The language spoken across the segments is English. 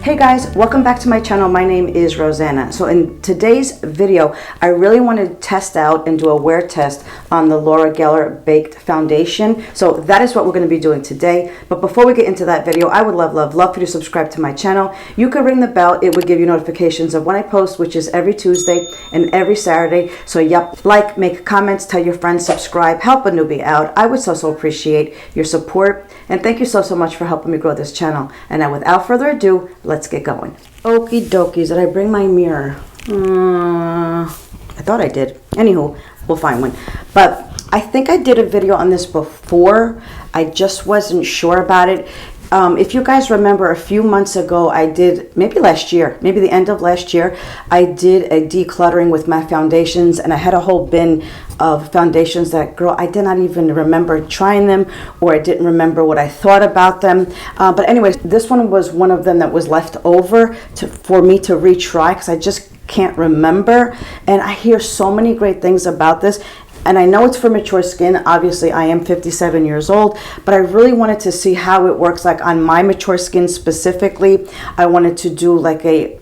Hey guys, welcome back to my channel. My name is Roseanna. So in today's video, I really want to test out and do a wear test on the Laura Geller Baked Foundation. So that is what we're going to be doing today. But before we get into that video, I would love for you to subscribe to my channel. You could ring the bell. It would give you notifications of when I post, which is every Tuesday and every Saturday. So yep, like, make comments, tell your friends, subscribe, help a newbie out. I would so appreciate your support. And thank you so much for helping me grow this channel. And now without further ado, let's get going. Okie dokies, did I bring my mirror? I thought I did. Anywho, we'll find one. But I think I did a video on this before. I just wasn't sure about it. If you guys remember, a few months ago, I did, maybe last year, maybe the end of last year, I did a decluttering with my foundations, and I had a whole bin of foundations that, girl, I did not even remember trying them, or I didn't remember what I thought about them. But anyways, this one was one of them that was left over for me to retry, because I just can't remember. And I hear so many great things about this. And I know it's for mature skin. Obviously, I am 57 years old, but I really wanted to see how it works like on my mature skin specifically. I wanted to do like I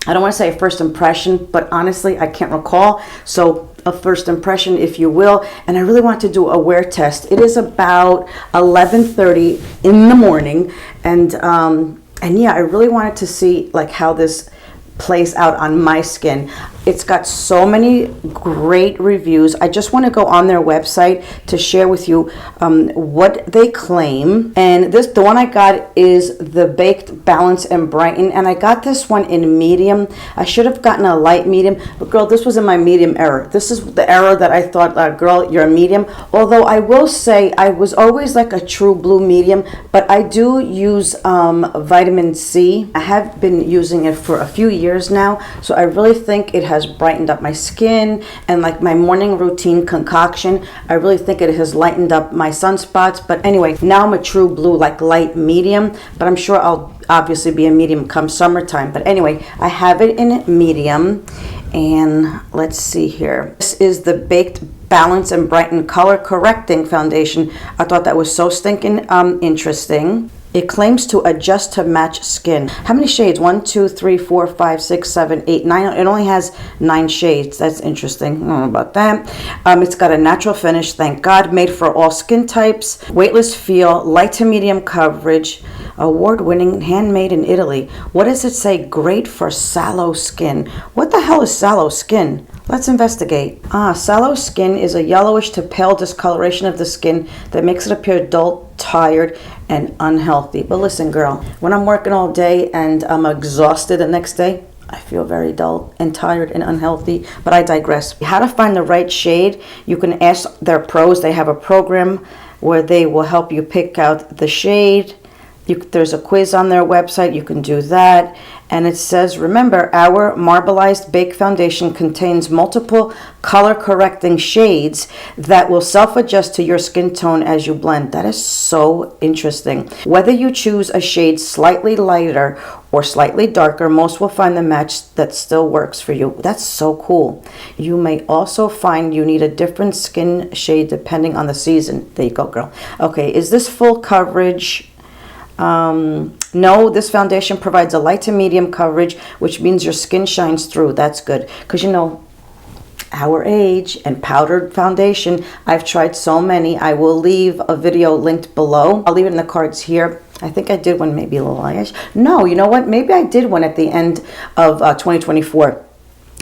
don't want to say a first impression, but honestly, I can't recall. So a first impression, if you will. And I really want to do a wear test. It is about 11:30 in the morning. And yeah, I really wanted to see like how this plays out on my skin. It's got so many great reviews. I just want to go on their website to share with you what they claim. And the one I got is the Baked Balance and Brighten, and I got this one in medium. I should have gotten a light medium, but girl, this was in my medium error. This is the error that I thought, girl, you're a medium. Although I will say I was always like a true blue medium, but I do use vitamin C. I have been using it for a few years now, so I really think it has brightened up my skin, and like my morning routine concoction, I really think it has lightened up my sunspots. But anyway, now I'm a true blue, like light medium, but I'm sure I'll obviously be a medium come summertime. But anyway, I have it in medium, and let's see here. This is the Baked Balance and Brighten Color Correcting Foundation. I thought that was so stinking interesting. It claims to adjust to match skin. How many shades? 1, 2, 3, 4, 5, 6, 7, 8, 9. It only has 9 shades. That's interesting. I don't know about that. It's got a natural finish, thank God. Made for all skin types. Weightless feel. Light to medium coverage. Award-winning, handmade in Italy. What does it say? Great for sallow skin. What the hell is sallow skin? Let's investigate. Sallow skin is a yellowish to pale discoloration of the skin that makes it appear dull, tired, and unhealthy. But listen, girl, when I'm working all day and I'm exhausted the next day, I feel very dull and tired and unhealthy, but I digress. How to find the right shade? You can ask their pros. They have a program where they will help you pick out the shade. There's a quiz on their website. You can do that. And it says, remember, our marbleized baked foundation contains multiple color correcting shades that will self-adjust to your skin tone as you blend. That is so interesting. Whether you choose a shade slightly lighter or slightly darker, most will find the match that still works for you. That's so cool. You may also find you need a different skin shade depending on the season. There you go, girl. Okay, is this full coverage? No, this foundation provides a light to medium coverage, which means your skin shines through. That's good, because you know, our age and powdered foundation, I've tried so many. I will leave a video linked below. I'll leave it in the cards here. I think I did one maybe a little lash. No, you know what? Maybe I did one at the end of 2024.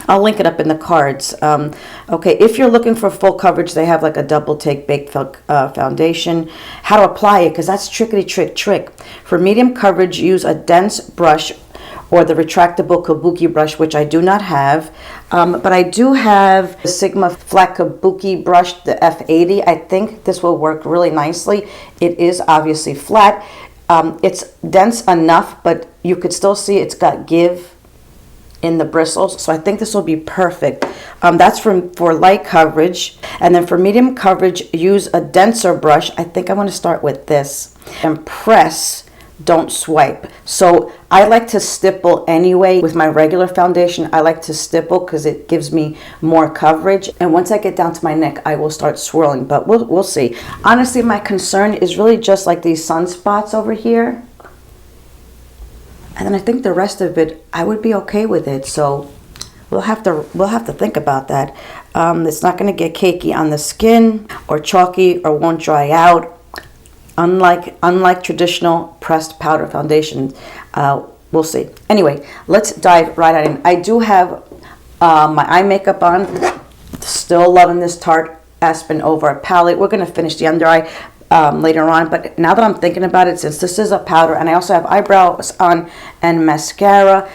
I'll link it up in the cards. Okay, if you're looking for full coverage, they have like a double take baked foundation. How to apply it, because that's trick. For medium coverage, use a dense brush or the retractable kabuki brush, which I do not have. But I do have the Sigma flat kabuki brush, the F80. I think this will work really nicely. It is obviously flat. It's dense enough, but you could still see it's got give in the bristles, so I think this will be perfect. That's for light coverage, and then for medium coverage, use a denser brush. I think I'm going to start with this and press, don't swipe. So I like to stipple anyway. With my regular foundation, I like to stipple because it gives me more coverage, and once I get down to my neck, I will start swirling, but we'll see. Honestly, my concern is really just like these sunspots over here. And then I think the rest of it, I would be okay with it. So we'll have to think about that. It's not going to get cakey on the skin or chalky or won't dry out. Unlike traditional pressed powder foundation. We'll see. Anyway, let's dive right in. I do have my eye makeup on. Still loving this Tarte Aspen Over palette. We're going to finish the under eye later on, but now that I'm thinking about it, since this is a powder and I also have eyebrows on and mascara,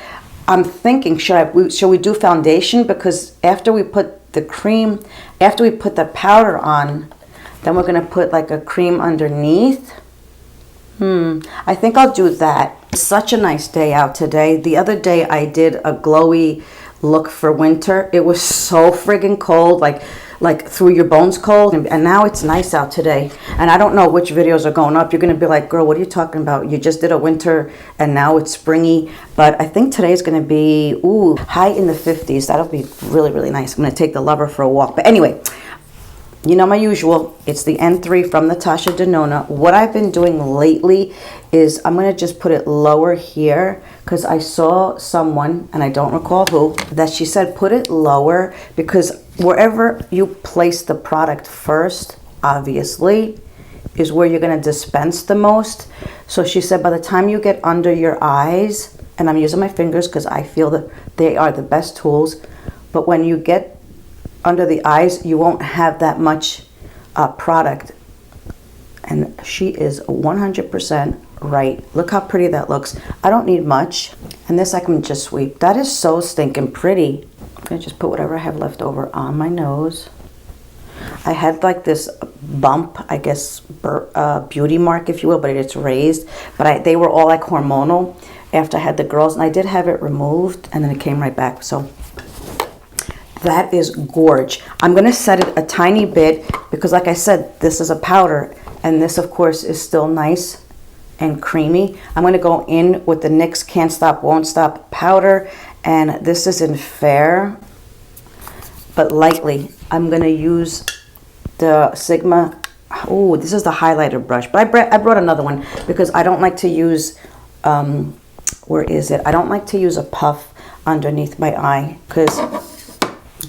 I'm thinking, should we do foundation? Because after we put the cream, after we put the powder on, then we're going to put like a cream underneath. I think I'll do that. It's such a nice day out today. The other day I did a glowy look for winter. It was so friggin' cold, like through your bones cold, and now it's nice out today. And I don't know which videos are going up. You're gonna be like, girl, what are you talking about? You just did a winter and now it's springy. But I think today's gonna be high in the 50s. That'll be really, really nice. I'm gonna take the lover for a walk. But anyway, you know my usual, it's the N3 from Natasha Denona. What I've been doing lately is I'm going to just put it lower here because I saw someone, and I don't recall who, that she said put it lower because wherever you place the product first, obviously, is where you're going to dispense the most. So she said by the time you get under your eyes, and I'm using my fingers because I feel that they are the best tools, but when you get under the eyes, you won't have that much product. And she is 100% right. Look how pretty that looks. I don't need much. And this I can just sweep. That is so stinking pretty. I'm gonna just put whatever I have left over on my nose. I had like this bump, I guess, beauty mark, if you will, but it's raised. But they were all like hormonal after I had the girls, and I did have it removed, and then it came right back. So that is gorge. I'm going to set it a tiny bit because, like I said, this is a powder, and this, of course, is still nice and creamy. I'm going to go in with the NYX Can't Stop, Won't Stop powder, and this is in Fair, but lightly. I'm going to use the Sigma. Oh, this is the highlighter brush, but I brought another one because I don't like to use, where is it? I don't like to use a puff underneath my eye because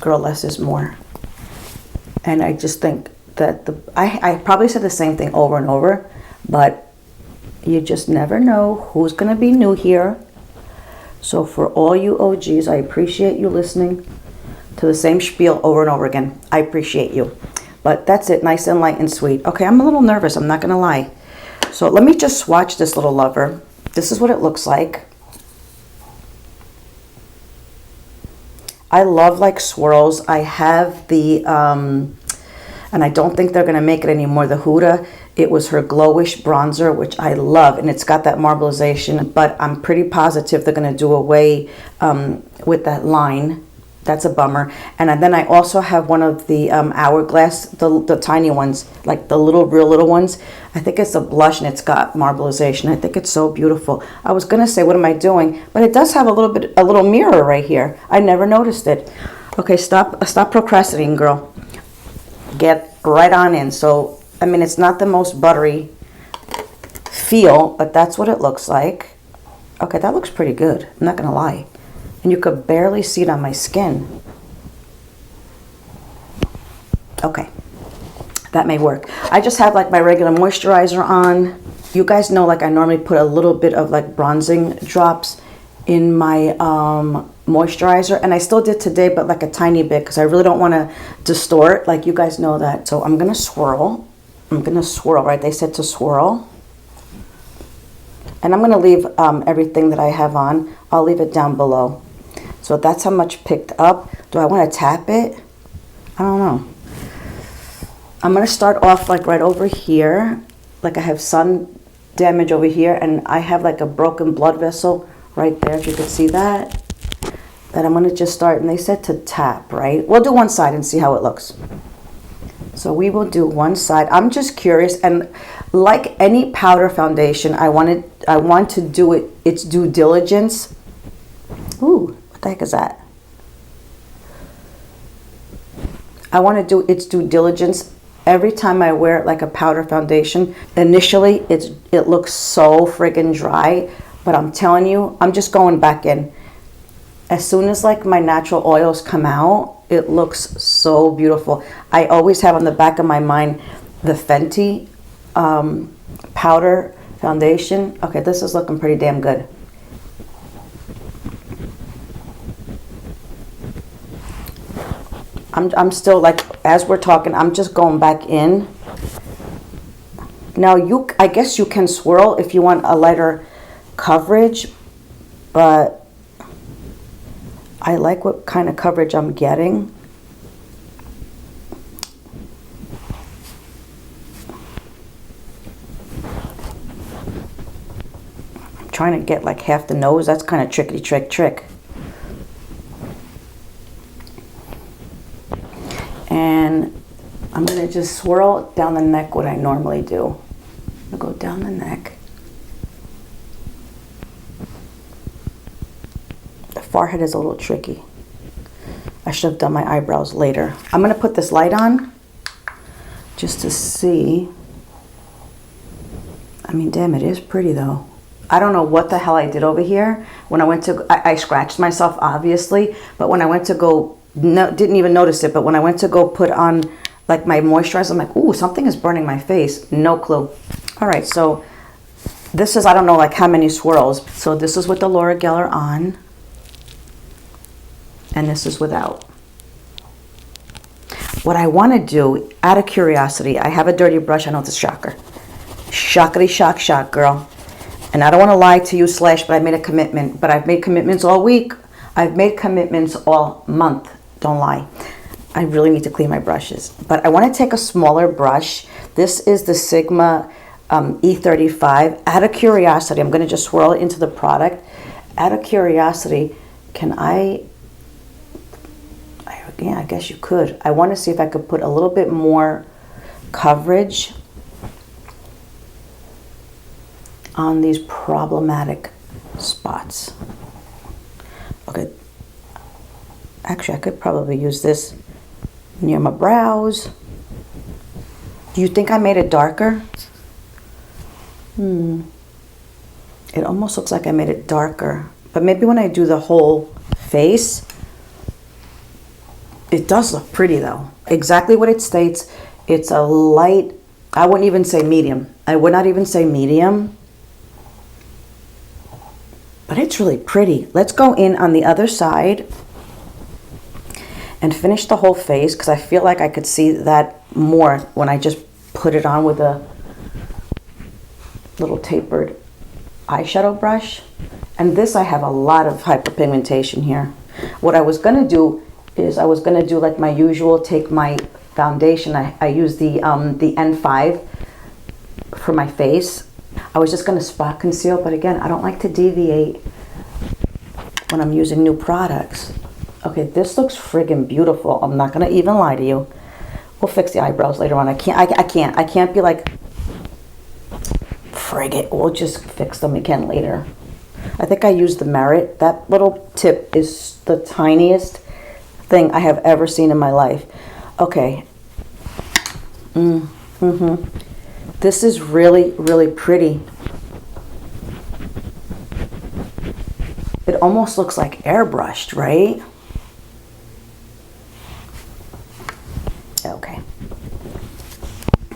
girl, less is more. And I just think that I probably said the same thing over and over, but you just never know who's going to be new here. So for all you OGs, I appreciate you listening to the same spiel over and over again. I appreciate you. But that's it, nice and light and sweet. Okay, I'm a little nervous, I'm not going to lie. So let me just swatch this little lover. This is what it looks like. I love like swirls. I have the, and I don't think they're going to make it anymore, the Huda. It was her glowish bronzer, which I love, and it's got that marbleization, but I'm pretty positive they're going to do away with that line. That's a bummer. And then I also have one of the Hourglass, the tiny ones, like the real little ones. I think it's a blush and it's got marbleization. I think it's so beautiful. I was gonna say, what am I doing? But it does have a little mirror right here. I never noticed it. Okay, stop procrastinating, girl. Get right on in. So, I mean, it's not the most buttery feel, but that's what it looks like. Okay, that looks pretty good. I'm not gonna lie. And you could barely see it on my skin. Okay, that may work. I just have like my regular moisturizer on. You guys know, like I normally put a little bit of like bronzing drops in my moisturizer, and I still did today, but like a tiny bit because I really don't want to distort, like you guys know that. So I'm gonna swirl. Right? They said to swirl. And I'm gonna leave everything that I have on. I'll leave it down below. So that's how much picked up. Do I want to tap it? I don't know. I'm going to start off like right over here. Like I have sun damage over here, and I have like a broken blood vessel right there, if you could see that. That I'm going to just start, and they said to tap, right? We'll do one side and see how it looks. So we will do one side. I'm just curious, and like any powder foundation, I want to do its due diligence. Ooh. What the heck is that? I want to do its due diligence every time I wear it like a powder foundation. Initially, it looks so friggin' dry, But I'm telling you, I'm just going back in. As soon as like my natural oils come out, it looks so beautiful. I always have on the back of my mind the Fenty powder foundation. Okay, this is looking pretty damn good. I'm still like, as we're talking, I'm just going back in. Now I guess you can swirl if you want a lighter coverage, but I like what kind of coverage I'm getting. I'm trying to get like half the nose. That's kind of trick. And I'm going to just swirl down the neck what I normally do. I'll go down the neck. The forehead is a little tricky. I should have done my eyebrows later. I'm going to put this light on just to see. I mean, damn, it is pretty though. I don't know what the hell I did over here. When I went to, I scratched myself obviously, but when I went to go, no, didn't even notice it, but when I went to go put on like my moisturizer, I'm like, ooh, something is burning my face. No clue. All right, so this is, I don't know like how many swirls. So this is with the Laura Geller on, and this is without. What I want to do, out of curiosity, I have a dirty brush. I know it's a shocker. Shockity shock, girl. And I don't want to lie to you, Slash, but I made a commitment. But I've made commitments all week. I've made commitments all month. Don't lie. I really need to clean my brushes. But I want to take a smaller brush. This is the Sigma E35. Out of curiosity, I'm going to just swirl it into the product. Out of curiosity, can yeah, I guess you could. I want to see if I could put a little bit more coverage on these problematic spots. Okay. Actually, I could probably use this near my brows. Do you think I made it darker? It almost looks like I made it darker. But maybe when I do the whole face, it does look pretty though. Exactly what it states. It's a light, I wouldn't even say medium. I would not even say medium. But it's really pretty. Let's go in on the other side and finish the whole face, because I feel like I could see that more when I just put it on with a little tapered eyeshadow brush. And this, I have a lot of hyperpigmentation here. What I was gonna do is I was gonna do like my usual, take my foundation. I use the N5 for my face. I was just gonna spot conceal, but again, I don't like to deviate when I'm using new products. Okay, this looks friggin' beautiful. I'm not gonna even lie to you. We'll fix the eyebrows later on. I can't be like, frig it, we'll just fix them again later. I think I used the Merit. That little tip is the tiniest thing I have ever seen in my life. Okay. This is really, really pretty. It almost looks like airbrushed, right? Okay.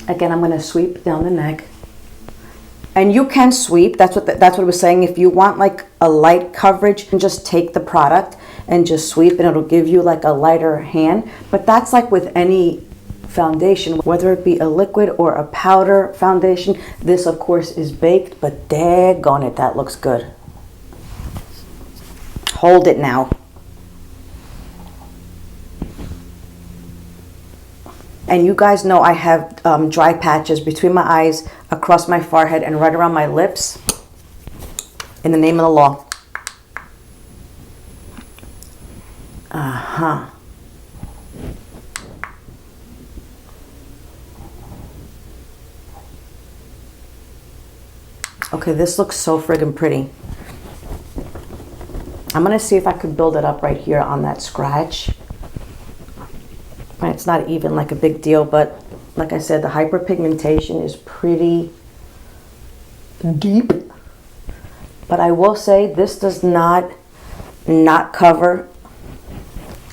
Again, I'm going to sweep down the neck. And you can sweep. That's what it was saying. If you want like a light coverage, and just take the product and just sweep, and it'll give you like a lighter hand. But that's like with any foundation, whether it be a liquid or a powder foundation. This, of course, is baked, but daggone it, that looks good. Hold it now. And you guys know I have dry patches between my eyes, across my forehead, and right around my lips. In the name of the law. Okay, this looks so friggin' pretty. I'm gonna see if I could build it up right here on that scratch. It's not even like a big deal, but like I said, the hyperpigmentation is pretty deep. But I will say this does not cover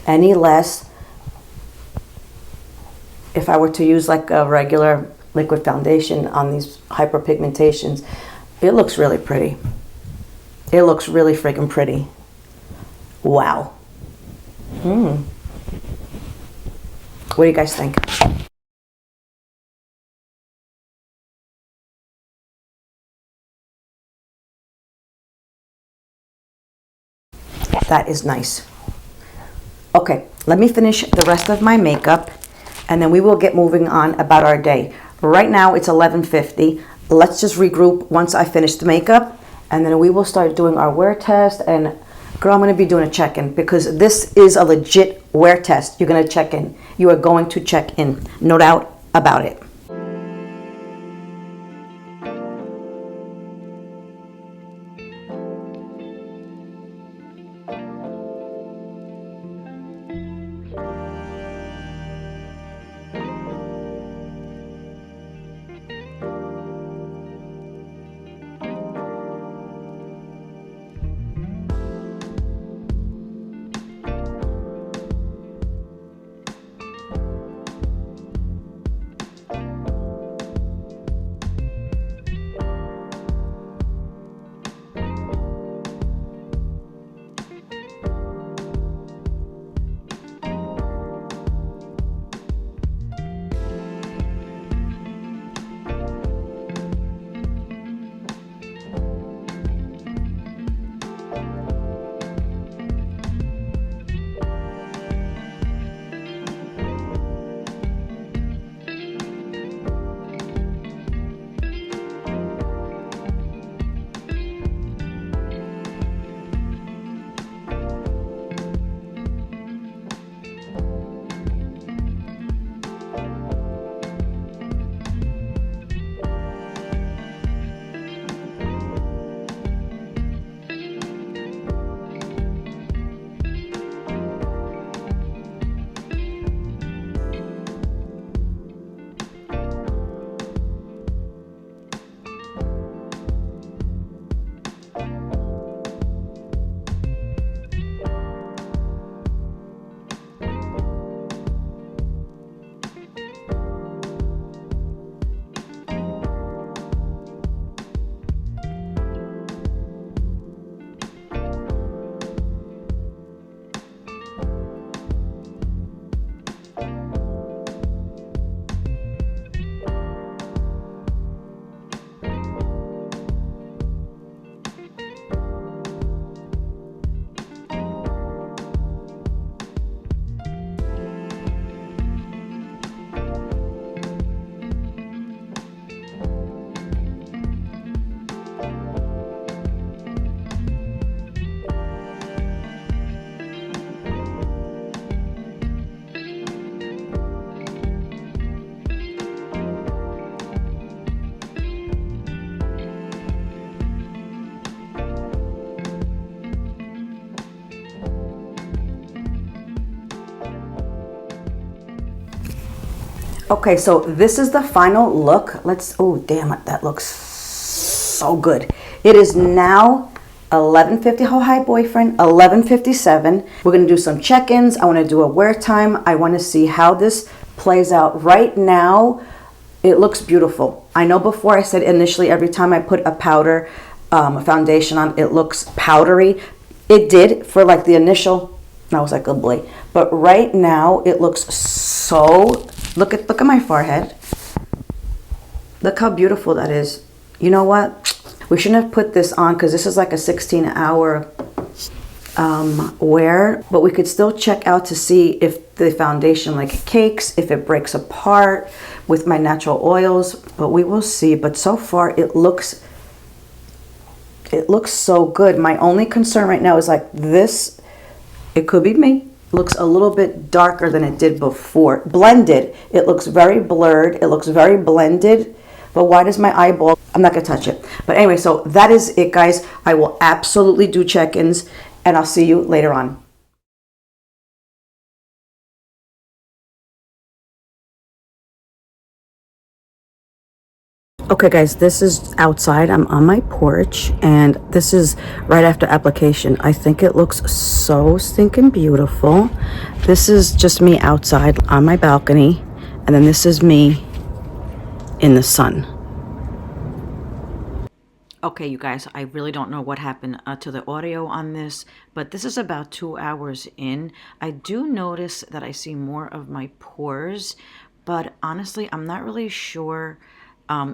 any less if I were to use like a regular liquid foundation on these hyperpigmentations. It looks really pretty. It looks really freaking pretty. Wow. What do you guys think? That is nice. Okay, let me finish the rest of my makeup and then we will get moving on about our day. Right now it's 11:50. Let's just regroup once I finish the makeup and then we will start doing our wear test. And girl, I'm going to be doing a check-in because this is a legit wear test. You're going to check in. You are going to check in. No doubt about it. Okay, so this is the final look. Let's, oh damn it, that looks so good. It is now 11:50. Oh, hi boyfriend. 11:57. We're gonna do some check-ins. I want to do a wear time. I want to see how this plays out. Right now it looks beautiful. I know before I said initially every time I put a powder foundation on it looks powdery. It did for like the initial, I was like, oh boy. But right now it looks so, look at my forehead. Look how beautiful that is. You know what? We shouldn't have put this on because this is like a 16-hour wear, but we could still check out to see if the foundation like cakes, if it breaks apart with my natural oils, but we will see. But so far it looks so good. My only concern right now is like this, it could be me, looks a little bit darker than it did before. Blended, it looks very blurred, it looks very blended. But why does my eyeball, I'm not gonna touch it. But anyway, so that is it, guys. I will absolutely do check-ins and I'll see you later on. Okay guys, this is outside. I'm on my porch and this is right after application. I think it looks so stinking beautiful. This is just me outside on my balcony, and then this is me in the sun. Okay, you guys, I really don't know what happened to the audio on this, but this is about 2 hours in. I do notice that I see more of my pores, but honestly, I'm not really sure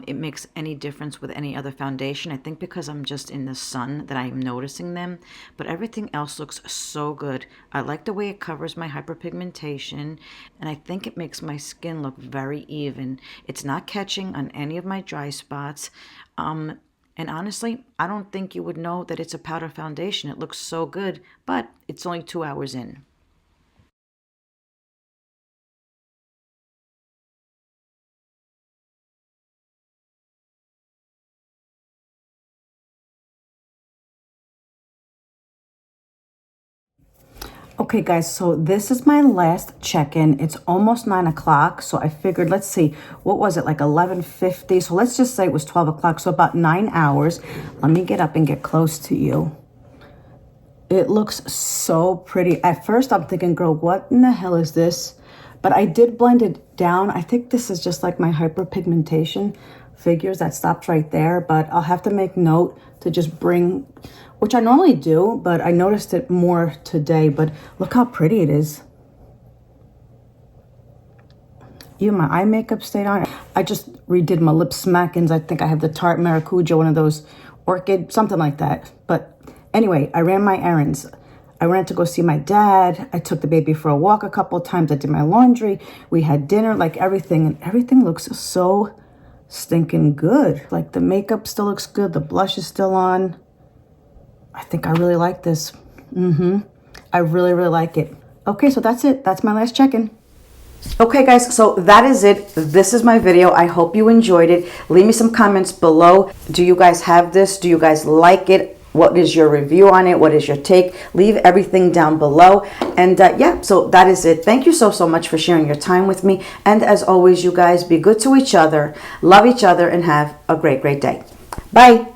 it makes any difference with any other foundation. I think because I'm just in the sun that I'm noticing them, but everything else looks so good. I like the way it covers my hyperpigmentation, and I think it makes my skin look very even. It's not catching on any of my dry spots. And honestly, I don't think you would know that it's a powder foundation. It looks so good, but it's only 2 hours in. Okay guys, so this is my last check-in. It's almost 9 o'clock, so I figured, let's see, what was it, like 11:50? So let's just say it was 12 o'clock, so about 9 hours. Let me get up and get close to you. It looks so pretty. At first I'm thinking, girl, what in the hell is this? But I did blend it down. I think this is just like my hyperpigmentation figures that stopped right there, but I'll have to make note to just bring, which I normally do, but I noticed it more today. But look how pretty it is. Even my eye makeup stayed on. I just redid my lip smackings. I think I have the Tarte Maracuja, one of those orchid, something like that. But anyway, I ran my errands. I went to go see my dad. I took the baby for a walk a couple of times. I did my laundry. We had dinner, like everything. And everything looks so stinking good. Like the makeup still looks good. The blush is still on. I think I really like this. I really, really like it. Okay, so that's it. That's my last check-in. Okay guys, so that is it. This is my video. I hope you enjoyed it. Leave me some comments below. Do you guys have this? Do you guys like it? What is your review on it? What is your take? Leave everything down below. And yeah, so that is it. Thank you so much for sharing your time with me. And as always, you guys, be good to each other, love each other, and have a great day. Bye.